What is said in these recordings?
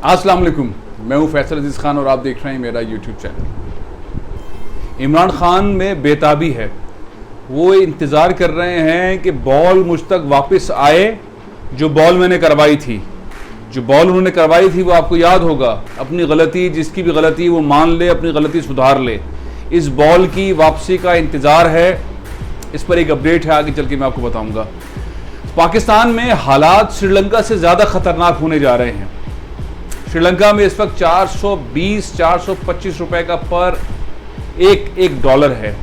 अस्सलाम वालेकुम, मैं हूं फैसल अजीज़ खान और आप देख रहे हैं मेरा यूट्यूब चैनल। इमरान खान में बेताबी है, वो इंतज़ार कर रहे हैं कि बॉल मुझ तक वापस आए। जो बॉल मैंने करवाई थी, जो बॉल उन्होंने करवाई थी, वो आपको याद होगा। अपनी गलती, जिसकी भी गलती वो मान ले, अपनी गलती सुधार ले। इस बॉल की वापसी का इंतज़ार है। इस पर एक अपडेट है, आगे चल के मैं आपको बताऊंगा। पाकिस्तान में हालात श्रीलंका से ज़्यादा ख़तरनाक होने जा रहे हैं। श्रीलंका में इस वक्त 420-425 रुपए का पर एक डॉलर है।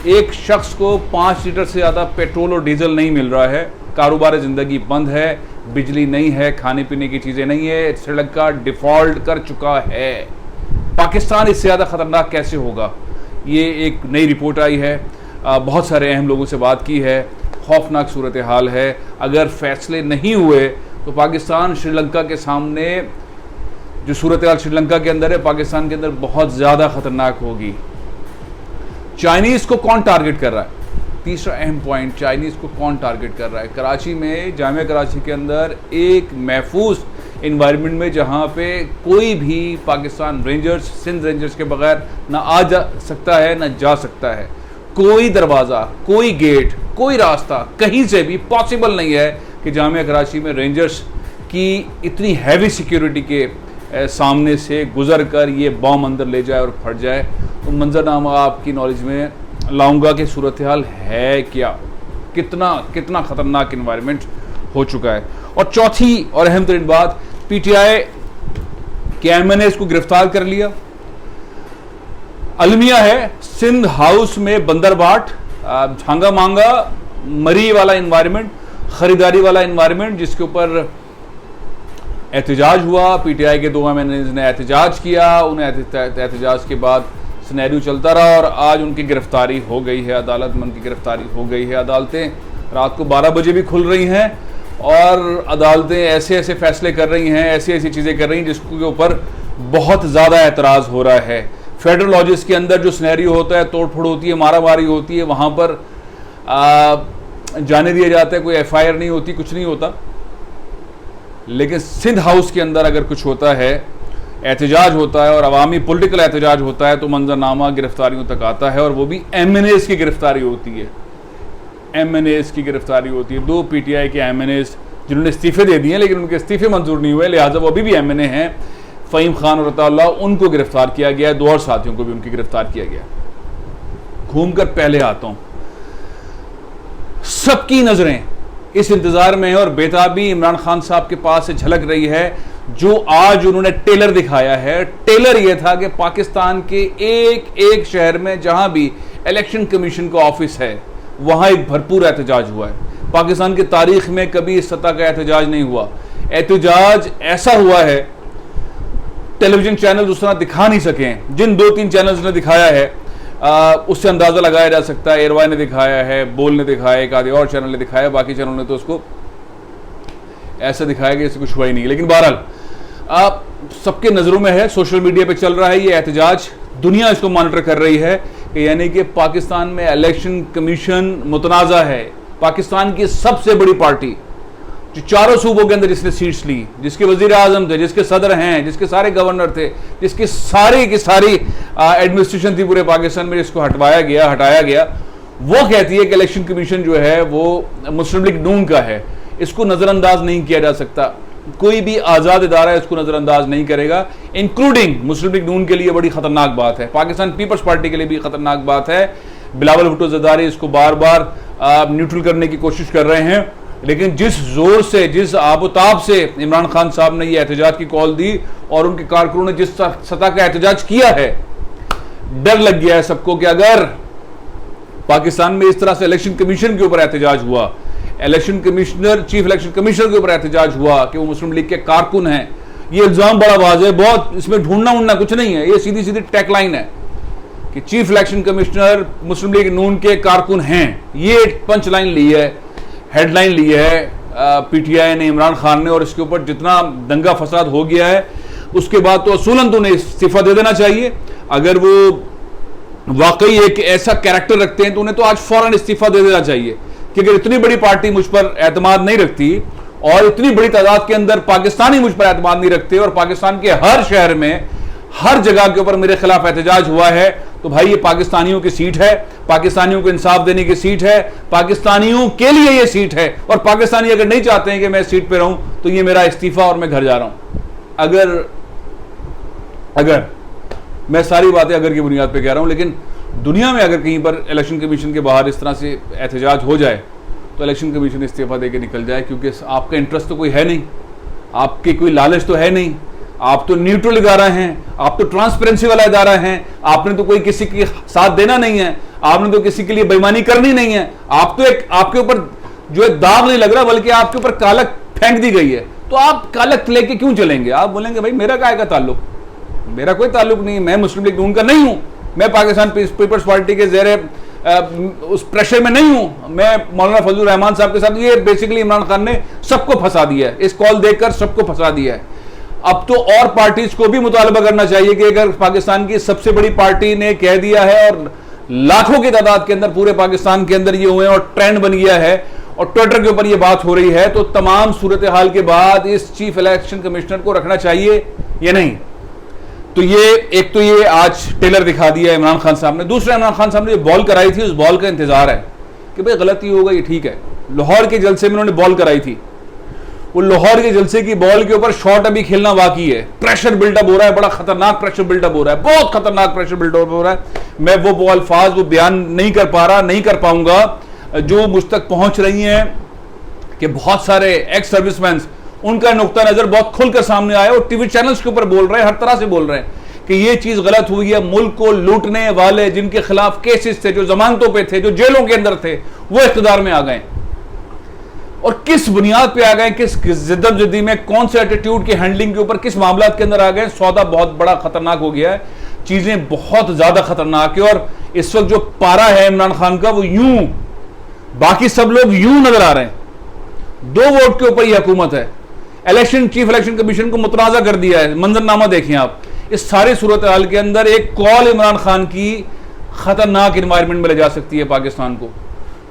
एक शख्स को 5 लीटर से ज़्यादा पेट्रोल और डीजल नहीं मिल रहा है। कारोबार ज़िंदगी बंद है, बिजली नहीं है, खाने पीने की चीज़ें नहीं है। श्रीलंका डिफ़ॉल्ट कर चुका है। पाकिस्तान इससे ज़्यादा ख़तरनाक कैसे होगा? ये एक नई रिपोर्ट आई है। बहुत सारे अहम लोगों से बात की है। खौफनाक सूरत हाल है। अगर फैसले नहीं हुए तो पाकिस्तान श्रीलंका के सामने, जो सूरत हाल श्रीलंका के अंदर है, पाकिस्तान के अंदर बहुत ज़्यादा ख़तरनाक होगी। चाइनीज़ को कौन टारगेट कर रहा है? तीसरा अहम पॉइंट, चाइनीज़ को कौन टारगेट कर रहा है? कराची में, जामिया कराची के अंदर एक महफूज इन्वायरमेंट में, जहाँ पे कोई भी पाकिस्तान रेंजर्स, सिंध रेंजर्स के बगैर ना आ जा सकता है ना जा सकता है। कोई दरवाज़ा, कोई गेट, कोई रास्ता कहीं से भी पॉसिबल नहीं है कि जामिया कराची में रेंजर्स की इतनी हैवी सिक्योरिटी के सामने से गुजर कर ये बॉम्ब अंदर ले जाए और फट जाए। तो मंजरनामा आपकी नॉलेज में लाऊंगा कि सूरत हाल है क्या, कितना ख़तरनाक इन्वायरमेंट हो चुका है। और चौथी और अहम तरीन बात, पीटीआई के एमएनए को गिरफ्तार कर लिया। अलमिया है सिंध हाउस में बंदरबाट, झांगा मांगा, मरी वाला इन्वायरमेंट, ख़रीदारी वाला इन्वायरमेंट, जिसके ऊपर एहतजाज हुआ। पीटीआई के 2 एमएनए ने एहतजाज किया। उन्हें एहतजाज के बाद सिनेरियो चलता रहा और आज उनकी गिरफ्तारी हो गई है। अदालत में उनकी गिरफ्तारी हो गई है। अदालतें रात को 12 बजे भी खुल रही हैं और अदालतें ऐसे ऐसे फैसले कर रही हैं, ऐसी ऐसी चीज़ें कर रही हैं जिसके ऊपर बहुत ज़्यादा एतराज़ हो रहा है। फेडरल लॉजेस के अंदर जो सिनेरियो होता है, तोड़फोड़ होती है, मारामारी होती है, वहाँ पर जाने दिया जाता है। कोई एफआईआर नहीं होती, कुछ नहीं होता। लेकिन सिंध हाउस के अंदर अगर कुछ होता है, एहतजाज होता है और अवामी पॉलिटिकल एहतजाज होता है, तो मंजरनामा गिरफ्तारियों तक आता है। और वो भी एमएनएस की गिरफ्तारी होती है। एमएनएस की गिरफ्तारी होती है। 2 पीटीआई के एमएनएस जिन्होंने इस्तीफे दे दिए, लेकिन उनके इस्तीफे मंजूर नहीं हुए, लिहाजा वो अभी भी एमएनए हैं। फ़हीम खान और अताउल्लाह, उनको गिरफ्तार किया गया है। 2 और साथियों को भी उनकी गिरफ्तार किया गया। घूम कर पहले आता हूँ, सबकी नजरें इस इंतजार में है और बेताबी इमरान खान साहब के पास से झलक रही है। जो आज उन्होंने टेलर दिखाया है, टेलर यह था कि पाकिस्तान के एक शहर में जहां भी इलेक्शन कमीशन का ऑफिस है, वहां एक भरपूर एहतजाज हुआ है। पाकिस्तान की तारीख में कभी इस सतह का एहतजाज नहीं हुआ। एहतजाज ऐसा हुआ है, टेलीविजन चैनल उस तरह दिखा नहीं सके। जिन 2-3 चैनल्स ने दिखाया है, उससे अंदाज़ा लगाया जा सकता है। एयरवाई ने दिखाया है, बोल ने दिखाया, एक आधे और चैनल ने दिखाया, बाकी चैनल ने तो उसको ऐसा दिखाया कि इससे कुछ हुआ ही नहीं। लेकिन बहरहाल आप सबके नज़रों में है, सोशल मीडिया पे चल रहा है ये एहतजाज। दुनिया इसको मॉनिटर कर रही है कि यानी कि पाकिस्तान में इलेक्शन कमीशन मुतनाज़ा है। पाकिस्तान की सबसे बड़ी पार्टी जो 4 सूबों के अंदर जिसने सीट्स ली, जिसके वजीर आजम थे, जिसके सदर हैं, जिसके सारे गवर्नर थे, जिसकी सारी की सारी एडमिनिस्ट्रेशन थी पूरे पाकिस्तान में, जिसको हटाया गया, वो कहती है कि इलेक्शन कमीशन जो है वो मुस्लिम लीग नून का है। इसको नज़रअंदाज नहीं किया जा सकता। कोई भी आज़ाद इदारा इसको नज़रअंदाज नहीं करेगा, इंक्लूडिंग मुस्लिम लीग नून के लिए बड़ी ख़तरनाक बात है। पाकिस्तान पीपल्स पार्टी के लिए भी ख़तरनाक बात है। बिलावल भुट्टो ज़रदारी इसको बार बार न्यूट्रल करने की कोशिश कर रहे हैं, लेकिन जिस जोर से, जिस आबोताब से इमरान खान साहब ने यह एहतजाज की कॉल दी और उनके कारकुनों ने जिस सतह का एहतजाज किया है, डर लग गया है सबको कि अगर पाकिस्तान में इस तरह से इलेक्शन कमीशन के ऊपर एहतजाज हुआ, election commissioner, chief election commissioner के ऊपर एहतजाज हुआ कि वो मुस्लिम लीग के कारकुन हैं, ये इल्ज़ाम बड़ा वाज़ है, बहुत इसमें ढूंढना कुछ नहीं है। ये सीधी सीधी टैगलाइन है कि चीफ इलेक्शन कमिश्नर मुस्लिम लीग नून के कारकुन हैं। ये पंच लाइन ली है, हेडलाइन ली है पीटीआई ने, इमरान खान ने। और इसके ऊपर जितना दंगा फसाद हो गया है, उसके बाद तो असूलन तो उन्हें इस्तीफा दे देना चाहिए। अगर वो वाकई एक ऐसा कैरेक्टर रखते हैं तो उन्हें तो आज फौरन इस्तीफा दे देना चाहिए, कि अगर इतनी बड़ी पार्टी मुझ पर एतमाद नहीं रखती और इतनी बड़ी तादाद के अंदर पाकिस्तानी मुझ पर एतमाद नहीं रखते और पाकिस्तान के हर शहर में हर जगह के ऊपर मेरे खिलाफ एहतजाज हुआ है, तो भाई ये पाकिस्तानियों की सीट है, पाकिस्तानियों को इंसाफ देने की सीट है, पाकिस्तानियों के लिए ये सीट है। और पाकिस्तानी अगर नहीं चाहते हैं कि मैं सीट पे रहूं तो ये मेरा इस्तीफा और मैं घर जा रहा हूं। अगर मैं सारी बातें अगर की बुनियाद पे कह रहा हूं, लेकिन दुनिया में अगर कहीं पर इलेक्शन कमीशन के बाहर इस तरह से एहतजाज हो जाए तो इलेक्शन कमीशन इस्तीफा देकर निकल जाए, क्योंकि आपका इंटरेस्ट तो कोई है नहीं, आपके कोई लालच तो है नहीं, आप तो न्यूट्रल इदारा हैं, आप तो ट्रांसपेरेंसी वाला इदारा हैं, आपने तो कोई किसी के साथ देना नहीं है, आपने तो किसी के लिए बेईमानी करनी नहीं है, आप तो एक आपके ऊपर जो है दाग नहीं लग रहा बल्कि आपके ऊपर कालक फेंक दी गई है, तो आप कालक लेके क्यों चलेंगे? आप बोलेंगे भाई मेरा काय का ताल्लुक, मेरा कोई ताल्लुक नहीं, मैं मुस्लिम लीग नून का नहीं हूं, मैं पाकिस्तान पीपल्स पार्टी के ज़ेरे उस प्रेशर में नहीं हूं, मैं मौलाना फजलुर रहमान साहब के साथ। ये बेसिकली इमरान खान ने सबको फंसा दिया है, इस कॉल देकर सबको फंसा दिया है। अब तो और पार्टीज को भी मुतालबा करना चाहिए कि अगर पाकिस्तान की सबसे बड़ी पार्टी ने कह दिया है और लाखों की तादाद के अंदर पूरे पाकिस्तान के अंदर ये हुए और ट्रेंड बन गया है और ट्विटर के ऊपर ये बात हो रही है, तो तमाम सूरत हाल के बाद इस चीफ इलेक्शन कमिश्नर को रखना चाहिए या नहीं? तो ये आज टेलर दिखा दिया इमरान खान साहब ने। दूसरा, इमरान खान साहब ने जो बॉल कराई थी उस बॉल का इंतजार है कि भाई गलती होगा, ये ठीक है। लाहौर के जलसे में उन्होंने बॉल कराई थी, वो लाहौर के जलसे की बॉल के ऊपर शॉट अभी खेलना बाकी है, प्रेशर बिल्डअप हो रहा है, बड़ा खतरनाक प्रेशर बिल्डअप हो रहा है, बहुत खतरनाक प्रेशर बिल्डअप हो रहा है। मैं वो अल्फाज वो बयान नहीं कर पा रहा, नहीं कर पाऊंगा जो मुझ तक पहुंच रही हैं कि बहुत सारे एक्स सर्विसमैन उनका नुक्ता नजर बहुत खुलकर सामने आया और टीवी चैनल्स के ऊपर बोल रहे हैं, हर तरह से बोल रहे हैं कि ये चीज गलत हुई है। मुल्क को लूटने वाले जिनके खिलाफ केसेस थे, जो जमानतों पे थे, जो जेलों के अंदर थे, वो इख्तिदार में आ गए। और किस बुनियाद पे आ गए, किस जिद्दतजहदी में, कौन से एटीट्यूड की हैंडलिंग के ऊपर, किस मामला के अंदर आ गए। सौदा बहुत बड़ा खतरनाक हो गया है, चीजें बहुत ज्यादा खतरनाक है। और इस वक्त जो पारा है इमरान खान का, वो यूं, बाकी सब लोग यूं नजर आ रहे हैं। 2 वोट के ऊपर यह हुकूमत है। चीफ इलेक्शन कमीशन को मुतनाज़ा कर दिया है। मंजरनामा देखें आप, इस सारी सूरत हाल के अंदर एक कॉल इमरान खान की खतरनाक इन्वायरमेंट में ले जा सकती है, पाकिस्तान को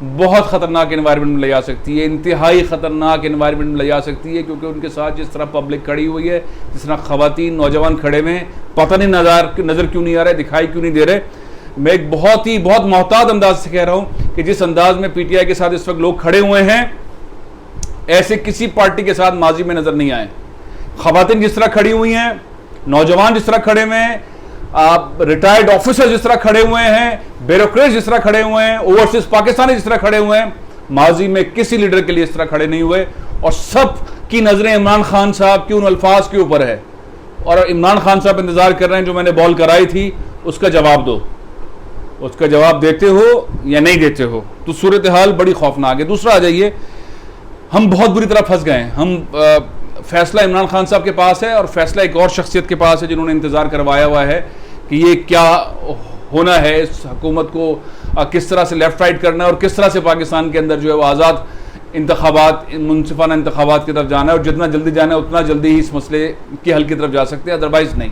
बहुत खतरनाक इन्वायरमेंट में ले जा सकती है, इंतहाई खतरनाक इन्वायरमेंट में ले जा सकती है। क्योंकि उनके साथ जिस तरह पब्लिक खड़ी हुई है, जिस तरह खवातीन नौजवान खड़े हुए, पता नहीं नजर क्यों नहीं आ रहे, दिखाई क्यों नहीं दे रहे। मैं एक बहुत मोहतात अंदाज से कह रहा हूं कि जिस अंदाज में पीटीआई के साथ इस वक्त लोग खड़े हुए हैं, ऐसे किसी पार्टी के साथ माजी में नजर नहीं आए। खवातीन जिस तरह खड़ी हुई हैं, नौजवान जिस तरह खड़े हुए हैं, रिटायर्ड ऑफिसर जिस तरह खड़े हुए हैं, ब्यूरोक्रेट जिस तरह खड़े हुए हैं, ओवरसीज पाकिस्तानी जिस तरह खड़े हुए हैं, माजी में किसी लीडर के लिए इस तरह खड़े नहीं हुए। और सब की नजरें इमरान खान साहब की उन अल्फाज के ऊपर है और इमरान खान साहब इंतजार कर रहे हैं जो मैंने बॉल कराई थी उसका जवाब दो, उसका जवाब देते हो या नहीं देते हो। तो सूरत हाल बड़ी खौफनाक है। दूसरा आ जाइए, हम बहुत बुरी तरह फंस गए। हम फैसला इमरान खान साहब के पास है और फैसला एक और शख्सियत के पास है जिन्होंने इंतजार करवाया हुआ है कि ये क्या होना है, इस हुकूमत को किस तरह से लेफ्ट राइट करना है और किस तरह से पाकिस्तान के अंदर जो है वो आज़ाद इंतखाबात, मुनसिफाना इंतखाबात की तरफ जाना है। और जितना जल्दी जाना है उतना जल्दी ही इस मसले के हल की तरफ जा सकते हैं, अदरवाइज नहीं।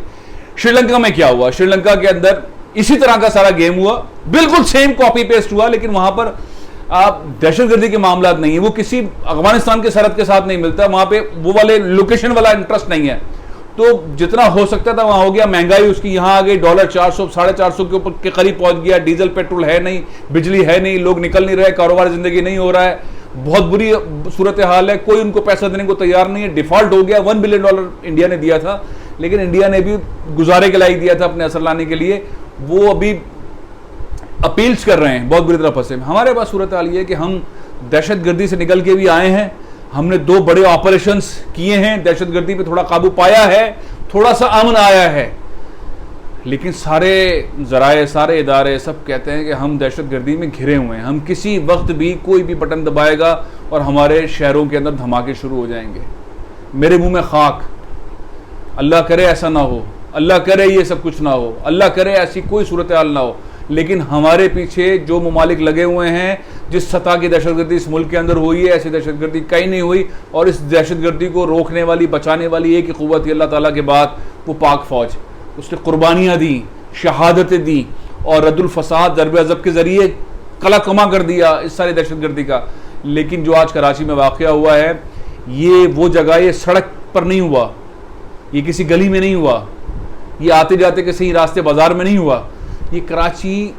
श्रीलंका में क्या हुआ? श्रीलंका के अंदर इसी तरह का सारा गेम हुआ, बिल्कुल सेम कॉपी पेस्ट हुआ, लेकिन वहां पर आप दहशतगर्दी के मामला नहीं है, वो किसी अफगानिस्तान के सरहद के साथ नहीं मिलता, वहां पे वो वाले लोकेशन वाला इंटरेस्ट नहीं है। तो जितना हो सकता था वहां हो गया। महंगाई उसकी यहां आ गई, डॉलर 400 450 के ऊपर के करीब पहुंच गया, डीजल पेट्रोल है नहीं, बिजली है नहीं, लोग निकल नहीं रहे, कारोबार जिंदगी नहीं हो रहा है, बहुत बुरी सूरत हाल है। कोई उनको पैसा देने को तैयार नहीं है, डिफॉल्ट हो गया। $1 बिलियन इंडिया ने दिया था, लेकिन इंडिया ने भी गुजारे के लायक दिया था अपने असर लाने के लिए, वो अभी अपील्स कर रहे हैं, बहुत बुरी तरह फंसे। हमारे पास सूरत हाल ये है कि हम दहशतगर्दी से निकल के भी आए हैं, हमने 2 बड़े ऑपरेशंस किए हैं, दहशतगर्दी पे थोड़ा काबू पाया है, थोड़ा सा अमन आया है। लेकिन सारे जराए, सारे इदारे सब कहते हैं कि हम दहशतगर्दी में घिरे हुए हैं, हम किसी वक्त भी कोई भी बटन दबाएगा और हमारे शहरों के अंदर धमाके शुरू हो जाएंगे। मेरे मुंह में खाक, अल्लाह करे ऐसा ना हो, अल्लाह करे ये सब कुछ ना हो, अल्लाह करे ऐसी कोई सूरत हाल ना हो। लेकिन हमारे पीछे जो ममालिक लगे हुए हैं, जिस सतह की दहशतगर्दी इस मुल्क के अंदर हुई है, ऐसी दहशतगर्दी कहीं नहीं हुई। और इस दहशतगर्दी को रोकने वाली, बचाने वाली एक ही क़ुव्वत अल्लाह ताला के बाद, वो पाक फ़ौज। उसने कुर्बानियाँ दी, शहादतें दी और रद्दुल फसाद, ज़रब अज़ब के ज़रिए कला कमा कर दिया इस सारी दहशतगर्दी का। लेकिन जो आज कराची में वाक़या हुआ है, ये वो जगह, ये सड़क पर नहीं हुआ, ये किसी गली में नहीं हुआ, ये आते जाते किसी रास्ते बाजार में नहीं हुआ, ये कराची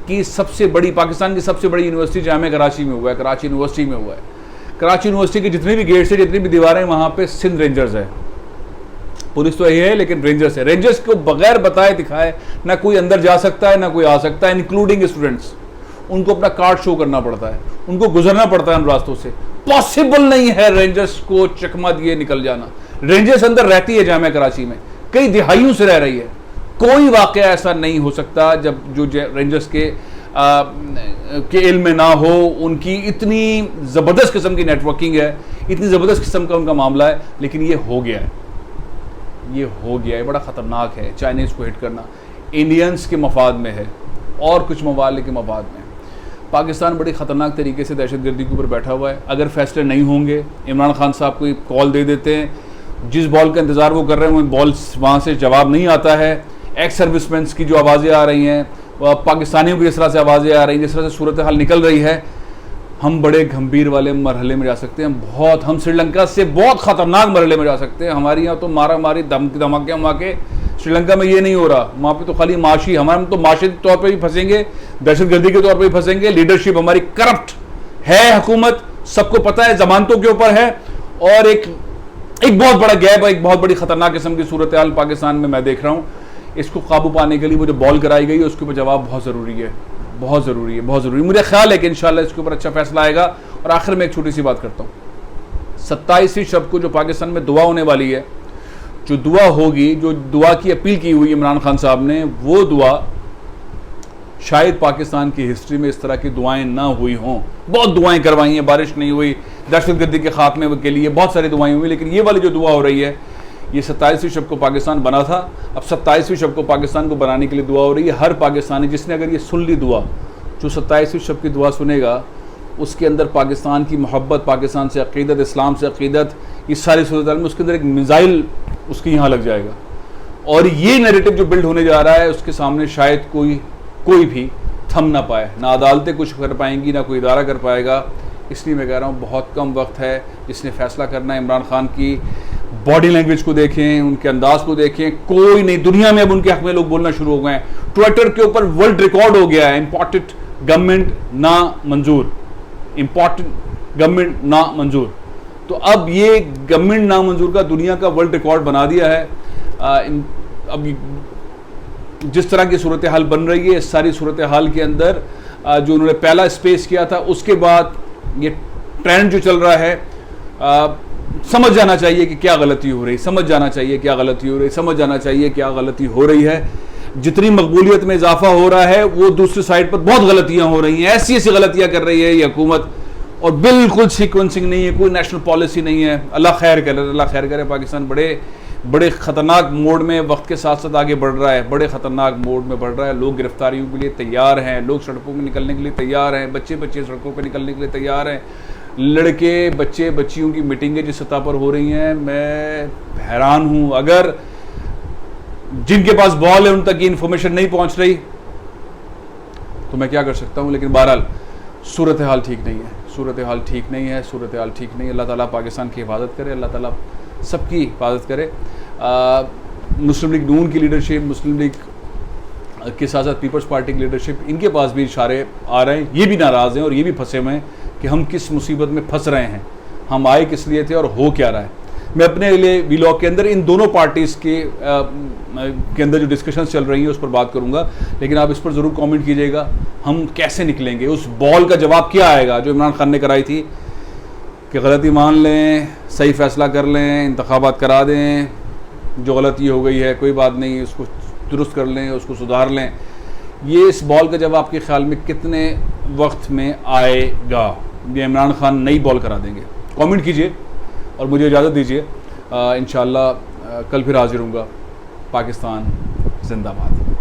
की सबसे बड़ी, पाकिस्तान की सबसे बड़ी यूनिवर्सिटी जामिया कराची में हुआ है, कराची यूनिवर्सिटी में हुआ है। कराची यूनिवर्सिटी के जितने भी गेट्स है, जितनी भी दीवारें, वहाँ पे सिंध रेंजर्स है। पुलिस तो यही है लेकिन रेंजर्स है। रेंजर्स को बगैर बताए दिखाए ना कोई अंदर जा सकता है ना कोई आ सकता है, इंक्लूडिंग स्टूडेंट्स। उनको अपना कार्ड शो करना पड़ता है, उनको गुजरना पड़ता है उन रास्तों से। पॉसिबल नहीं है रेंजर्स को चकमा दिए निकल जाना। रेंजर्स अंदर रहती है जामिया कराची में, कई दिहाइयों से रह रही है। कोई वाकया ऐसा नहीं हो सकता जब जो रेंजर्स के इल्म में ना हो। उनकी इतनी ज़बरदस्त किस्म की नेटवर्किंग है, इतनी ज़बरदस्त किस्म का उनका मामला है, लेकिन ये हो गया है, ये हो गया है। बड़ा ख़तरनाक है चाइनीज़ को हिट करना। इंडियंस के मफाद में है और कुछ ममालिक के मफाद में। पाकिस्तान बड़ी ख़तरनाक तरीके से दहशतगर्दी के ऊपर बैठा हुआ है। अगर फैसले नहीं होंगे, इमरान खान साहब को कॉल दे देते हैं, जिस बॉल का इंतज़ार वो कर रहे हैं वो बॉल वहाँ से जवाब नहीं आता है। एक्स सर्विसमैन की जो आवाज़ें आ रही हैं, पाकिस्तानियों की जिस तरह से आवाज़ें आ रही हैं, जिस तरह से सूरत हाल निकल रही है, हम बड़े गंभीर वाले मरहले में जा सकते हैं। हम श्रीलंका से बहुत ख़तरनाक मरहले में जा सकते हैं। हमारे यहाँ तो मारा मारी धमाके वमाके, श्रीलंका में ये नहीं हो रहा। वहाँ पे तो खाली माशी, हमारे तो माशी तौर पे भी फंसेंगे, दहशतगर्दी के तौर पे भी फंसेंगे। लीडरशिप हमारी करप्ट है, हुकूमत सबको पता है, जमानतों के ऊपर है। और एक बहुत बड़ा गैप, एक बहुत बड़ी ख़तरनाक किस्म की सूरत हाल पाकिस्तान में मैं देख रहा हूँ। इसको काबू पाने के लिए वो जो बॉल कराई गई है उसके ऊपर जवाब बहुत ज़रूरी है, बहुत ज़रूरी है, बहुत ज़रूरी। मुझे ख्याल है कि इंशाल्लाह इसके ऊपर अच्छा फैसला आएगा। और आखिर में एक छोटी सी बात करता हूँ, 27वीं शब को जो पाकिस्तान में दुआ होने वाली है, जो दुआ होगी, जो दुआ की अपील की हुई इमरान खान साहब ने, वो दुआ शायद पाकिस्तान की हिस्ट्री में इस तरह की दुआएं ना हुई हों। बहुत दुआएं करवाई हैं, बारिश नहीं हुई, दहशतगर्दी के खात्मे के लिए बहुत सारी दुआएं हुई, लेकिन ये वाली जो दुआ हो रही है, ये 27वीं शब को पाकिस्तान बना था। अब 27वीं शब को पाकिस्तान को बनाने के लिए दुआ हो रही है। हर पाकिस्तानी जिसने अगर ये सुन ली दुआ, जो 27वीं शब की दुआ सुनेगा, उसके अंदर पाकिस्तान की मोहब्बत, पाकिस्तान से अक़ीदत, इस्लाम से अक़ीदत, इस सारी सूरत में उसके अंदर एक मिसाइल उसके यहाँ लग जाएगा। और ये नैरेटिव जो बिल्ड होने जा रहा है, उसके सामने शायद कोई भी थम ना पाए, ना अदालतें कुछ कर पाएंगी, ना कोई इदारा कर पाएगा। इसलिए मैं कह रहा हूँ बहुत कम वक्त है जिसने फैसला करना है। इमरान खान की बॉडी लैंग्वेज को देखें, उनके अंदाज को देखें, कोई नहीं। दुनिया में अब उनके हक में लोग बोलना शुरू हो गए हैं। ट्विटर के ऊपर वर्ल्ड रिकॉर्ड हो गया है, इम्पोर्टेंट गवर्नमेंट ना मंजूर, इम्पोर्टेंट गवर्नमेंट ना मंजूर। तो अब ये गवर्नमेंट ना मंजूर का दुनिया का वर्ल्ड रिकॉर्ड बना दिया है। अब जिस तरह की सूरत हाल बन रही है, इस सारी सूरत हाल के अंदर जो उन्होंने पहला स्पेस किया था, उसके बाद ये ट्रेंड जो चल रहा है, समझ जाना चाहिए कि क्या गलती हो रही, समझ जाना चाहिए क्या गलती हो रही, समझ जाना चाहिए क्या गलती हो रही है। जितनी मकबूलियत में इजाफा हो रहा है, वो दूसरी साइड पर बहुत गलतियां हो रही हैं। ऐसी ऐसी गलतियां कर रही है ये हुकूमत, और बिल्कुल सीक्वेंसिंग नहीं है, कोई नेशनल पॉलिसी नहीं है। अल्लाह खैर करे, अल्लाह खैर करे। पाकिस्तान बड़े ख़तरनाक मोड में वक्त के साथ साथ आगे बढ़ रहा है, बड़े ख़तरनाक मोड में बढ़ रहा है। लोग गिरफ्तारियों के लिए तैयार हैं, लोग सड़कों में निकलने के लिए तैयार हैं, बच्चे सड़कों पर निकलने के लिए तैयार हैं। लड़के बच्चे बच्चियों की मीटिंगें जिस सतह पर हो रही हैं, मैं हैरान हूँ। अगर जिनके पास बॉल है उन तक ये इन्फॉर्मेशन नहीं पहुँच रही तो मैं क्या कर सकता हूँ। लेकिन बहरहाल सूरत हाल ठीक नहीं है, सूरत हाल ठीक नहीं है, सूरत हाल ठीक नहीं है। अल्लाह ताला पाकिस्तान की हिफाजत करे, अल्लाह ताला सबकी हिफाजत करे। मुस्लिम लीग नून की लीडरशिप, मुस्लिम लीग के साथ साथ पीपल्स पार्टी की लीडरशिप, इनके पास भी इशारे आ रहे हैं। ये भी नाराज़ हैं और ये भी फंसे हुए हैं कि हम किस मुसीबत में फंस रहे हैं, हम आए किस लिए थे और हो क्या रहा है। मैं अपने लिए वीलॉग के अंदर इन दोनों पार्टीज़ के अंदर जो डिस्कशंस चल रही हैं उस पर बात करूंगा, लेकिन आप इस पर ज़रूर कमेंट कीजिएगा। हम कैसे निकलेंगे, उस बॉल का जवाब क्या आएगा जो इमरान खान ने कराई थी कि गलती मान लें, सही फ़ैसला कर लें, इंतखाबात करा दें, जो गलती हो गई है कोई बात नहीं, उसको दुरुस्त कर लें, उसको सुधार लें। ये इस बॉल का जवाब आपके ख्याल में कितने वक्त में आएगा? ये इमरान खान नई बॉल करा देंगे? कमेंट कीजिए और मुझे इजाज़त दीजिए। इंशाअल्लाह कल फिर हाजिर होऊंगा। पाकिस्तान जिंदाबाद।